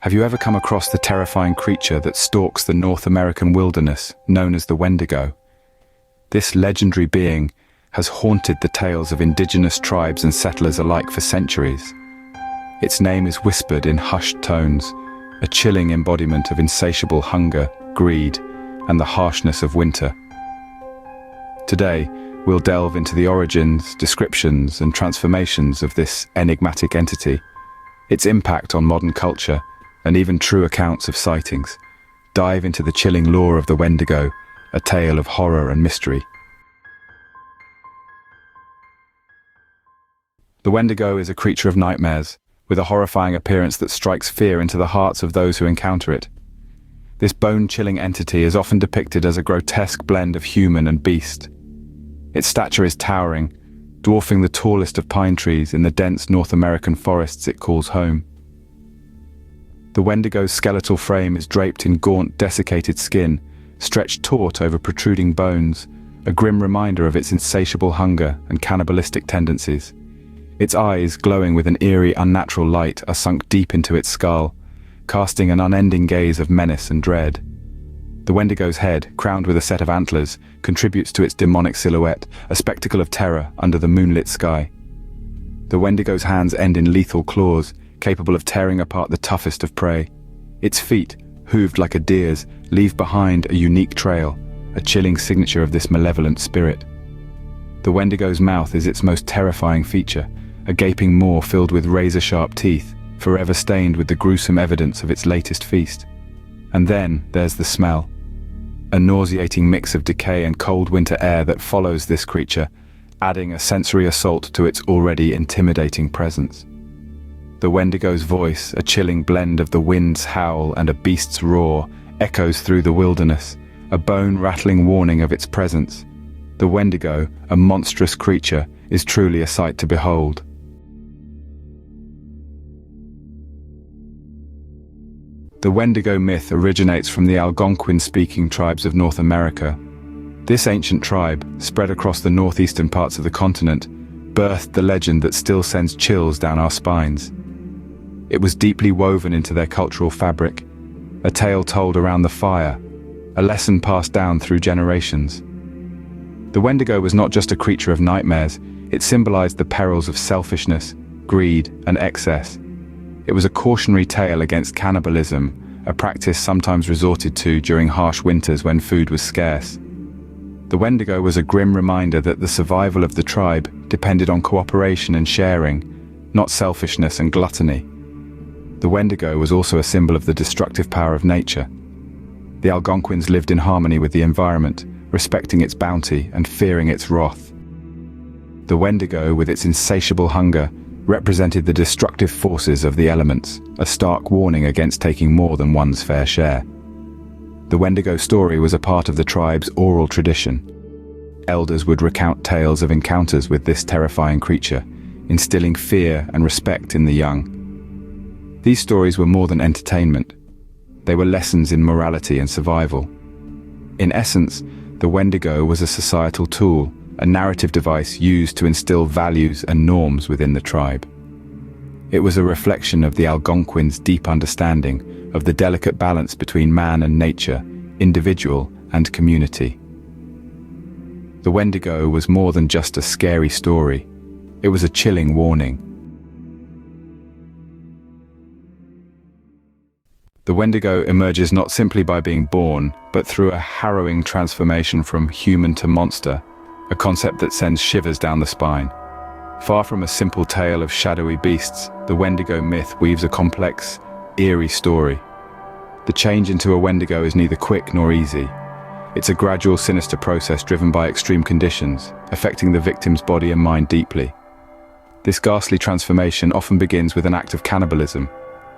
Have you ever come across the terrifying creature that stalks the North American wilderness, known as the Wendigo? This legendary being has haunted the tales of indigenous tribes and settlers alike for centuries. Its name is whispered in hushed tones, a chilling embodiment of insatiable hunger, greed, and the harshness of winter. Today, we'll delve into the origins, descriptions, and transformations of this enigmatic entity, its impact on modern culture, and even true accounts of sightings. Dive into the chilling lore of the Wendigo, a tale of horror and mystery. The Wendigo is a creature of nightmares, with a horrifying appearance that strikes fear into the hearts of those who encounter it. This bone-chilling entity is often depicted as a grotesque blend of human and beast. Its stature is towering, dwarfing the tallest of pine trees in the dense North American forests it calls home. The Wendigo's skeletal frame is draped in gaunt, desiccated skin, stretched taut over protruding bones, a grim reminder of its insatiable hunger and cannibalistic tendencies. Its eyes, glowing with an eerie, unnatural light, are sunk deep into its skull, casting an unending gaze of menace and dread. The Wendigo's head, crowned with a set of antlers, contributes to its demonic silhouette, a spectacle of terror under the moonlit sky. The Wendigo's hands end in lethal claws, capable of tearing apart the toughest of prey. Its feet, hooved like a deer's, leave behind a unique trail, a chilling signature of this malevolent spirit. The Wendigo's mouth is its most terrifying feature, a gaping maw filled with razor-sharp teeth, forever stained with the gruesome evidence of its latest feast. And then there's the smell. A nauseating mix of decay and cold winter air that follows this creature, adding a sensory assault to its already intimidating presence. The Wendigo's voice, a chilling blend of the wind's howl and a beast's roar, echoes through the wilderness, a bone-rattling warning of its presence. The Wendigo, a monstrous creature, is truly a sight to behold. The Wendigo myth originates from the Algonquin-speaking tribes of North America. This ancient tribe, spread across the northeastern parts of the continent, birthed the legend that still sends chills down our spines. It was deeply woven into their cultural fabric, a tale told around the fire, a lesson passed down through generations. The Wendigo was not just a creature of nightmares, it symbolized the perils of selfishness, greed, and excess. It was a cautionary tale against cannibalism, a practice sometimes resorted to during harsh winters when food was scarce. The Wendigo was a grim reminder that the survival of the tribe depended on cooperation and sharing, not selfishness and gluttony. The Wendigo was also a symbol of the destructive power of nature. The Algonquins lived in harmony with the environment, respecting its bounty and fearing its wrath. The Wendigo, with its insatiable hunger, represented the destructive forces of the elements, a stark warning against taking more than one's fair share. The Wendigo story was a part of the tribe's oral tradition. Elders would recount tales of encounters with this terrifying creature, instilling fear and respect in the young. These stories were more than entertainment. They were lessons in morality and survival. In essence, the Wendigo was a societal tool, a narrative device used to instill values and norms within the tribe. It was a reflection of the Algonquins' deep understanding of the delicate balance between man and nature, individual and community. The Wendigo was more than just a scary story. It was a chilling warning. The Wendigo emerges not simply by being born, but through a harrowing transformation from human to monster, a concept that sends shivers down the spine. Far from a simple tale of shadowy beasts, the Wendigo myth weaves a complex, eerie story. The change into a Wendigo is neither quick nor easy. It's a gradual, sinister process driven by extreme conditions, affecting the victim's body and mind deeply. This ghastly transformation often begins with an act of cannibalism,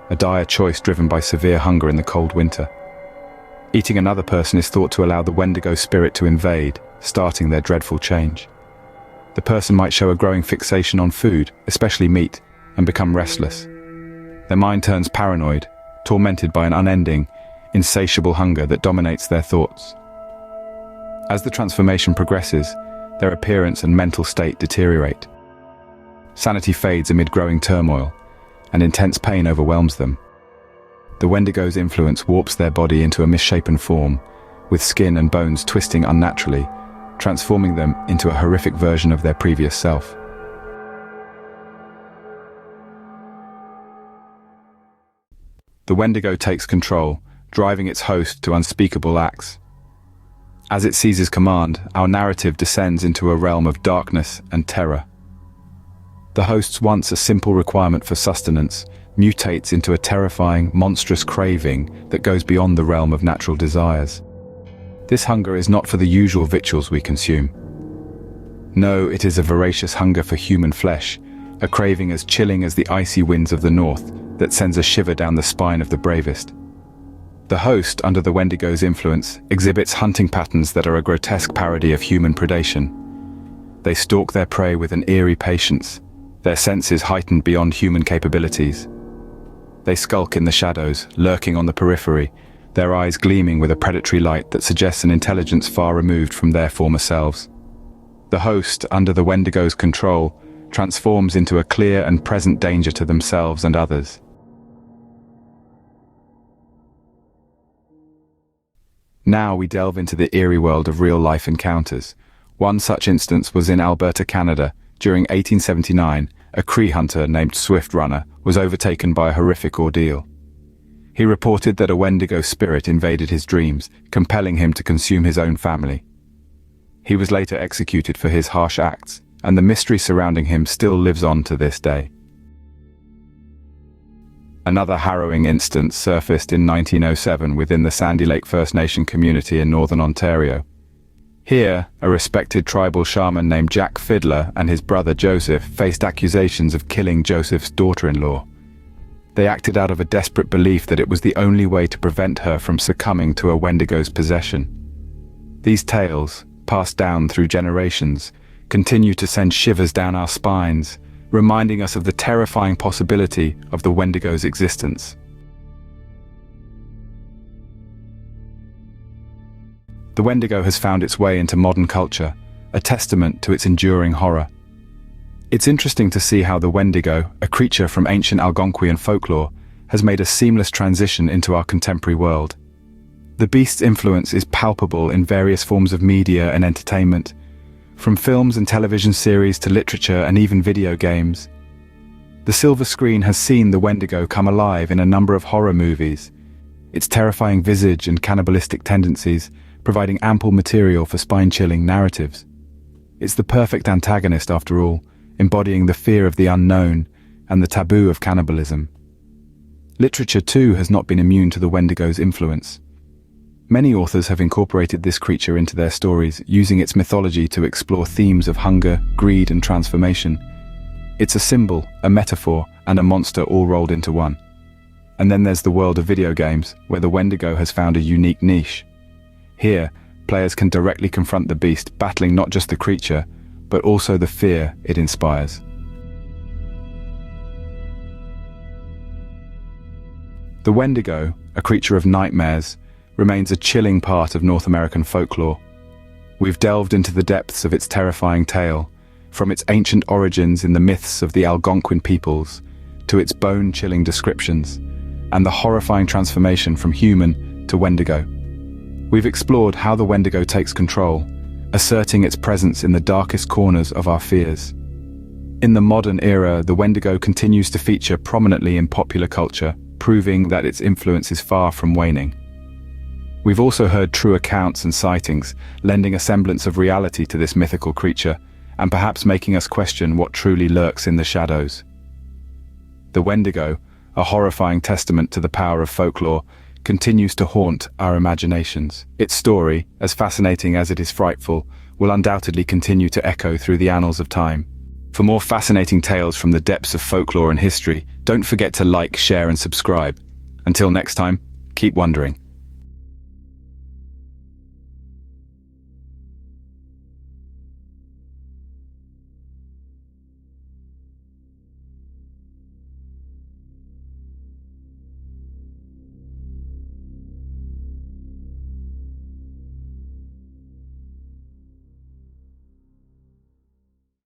a dire choice driven by severe hunger in the cold winter. Eating another person is thought to allow the Wendigo spirit to invade, starting their dreadful change. The person might show a growing fixation on food, especially meat, and become restless. Their mind turns paranoid, tormented by an unending, insatiable hunger that dominates their thoughts. As the transformation progresses, their appearance and mental state deteriorate. Sanity fades amid growing turmoil, and intense pain overwhelms them. The Wendigo's influence warps their body into a misshapen form, with skin and bones twisting unnaturally, transforming them into a horrific version of their previous self. The Wendigo takes control, driving its host to unspeakable acts. As it seizes command, our narrative descends into a realm of darkness and terror. The host's once a simple requirement for sustenance mutates into a terrifying, monstrous craving that goes beyond the realm of natural desires. This hunger is not for the usual victuals we consume. No, it is a voracious hunger for human flesh, a craving as chilling as the icy winds of the north that sends a shiver down the spine of the bravest. The host, under the Wendigo's influence, exhibits hunting patterns that are a grotesque parody of human predation. They stalk their prey with an eerie patience, their senses heightened beyond human capabilities. They skulk in the shadows, lurking on the periphery, their eyes gleaming with a predatory light that suggests an intelligence far removed from their former selves. The host, under the Wendigo's control, transforms into a clear and present danger to themselves and others. Now we delve into the eerie world of real-life encounters. One such instance was in Alberta, Canada. During 1879, a Cree hunter named Swift Runner was overtaken by a horrific ordeal. He reported that a Wendigo spirit invaded his dreams, compelling him to consume his own family. He was later executed for his harsh acts, and the mystery surrounding him still lives on to this day. Another harrowing instance surfaced in 1907 within the Sandy Lake First Nation community in northern Ontario. Here, a respected tribal shaman named Jack Fiddler and his brother Joseph faced accusations of killing Joseph's daughter-in-law. They acted out of a desperate belief that it was the only way to prevent her from succumbing to a Wendigo's possession. These tales, passed down through generations, continue to send shivers down our spines, reminding us of the terrifying possibility of the Wendigo's existence. The Wendigo has found its way into modern culture, a testament to its enduring horror. It's interesting to see how the Wendigo, a creature from ancient Algonquian folklore, has made a seamless transition into our contemporary world. The beast's influence is palpable in various forms of media and entertainment, from films and television series to literature and even video games. The silver screen has seen the Wendigo come alive in a number of horror movies, its terrifying visage and cannibalistic tendencies providing ample material for spine-chilling narratives. It's the perfect antagonist after all, embodying the fear of the unknown and the taboo of cannibalism. Literature too has not been immune to the Wendigo's influence. Many authors have incorporated this creature into their stories, using its mythology to explore themes of hunger, greed, and transformation. It's a symbol, a metaphor, and a monster all rolled into one. And then there's the world of video games, where the Wendigo has found a unique niche. Here, players can directly confront the beast, battling not just the creature, but also the fear it inspires. The Wendigo, a creature of nightmares, remains a chilling part of North American folklore. We've delved into the depths of its terrifying tale, from its ancient origins in the myths of the Algonquin peoples, to its bone-chilling descriptions, and the horrifying transformation from human to Wendigo. We've explored how the Wendigo takes control, asserting its presence in the darkest corners of our fears. In the modern era, the Wendigo continues to feature prominently in popular culture, proving that its influence is far from waning. We've also heard true accounts and sightings, lending a semblance of reality to this mythical creature, and perhaps making us question what truly lurks in the shadows. The Wendigo, a horrifying testament to the power of folklore, continues to haunt our imaginations. Its story, as fascinating as it is frightful, will undoubtedly continue to echo through the annals of time. For more fascinating tales from the depths of folklore and history, don't forget to like, share, and subscribe. Until next time, keep wondering.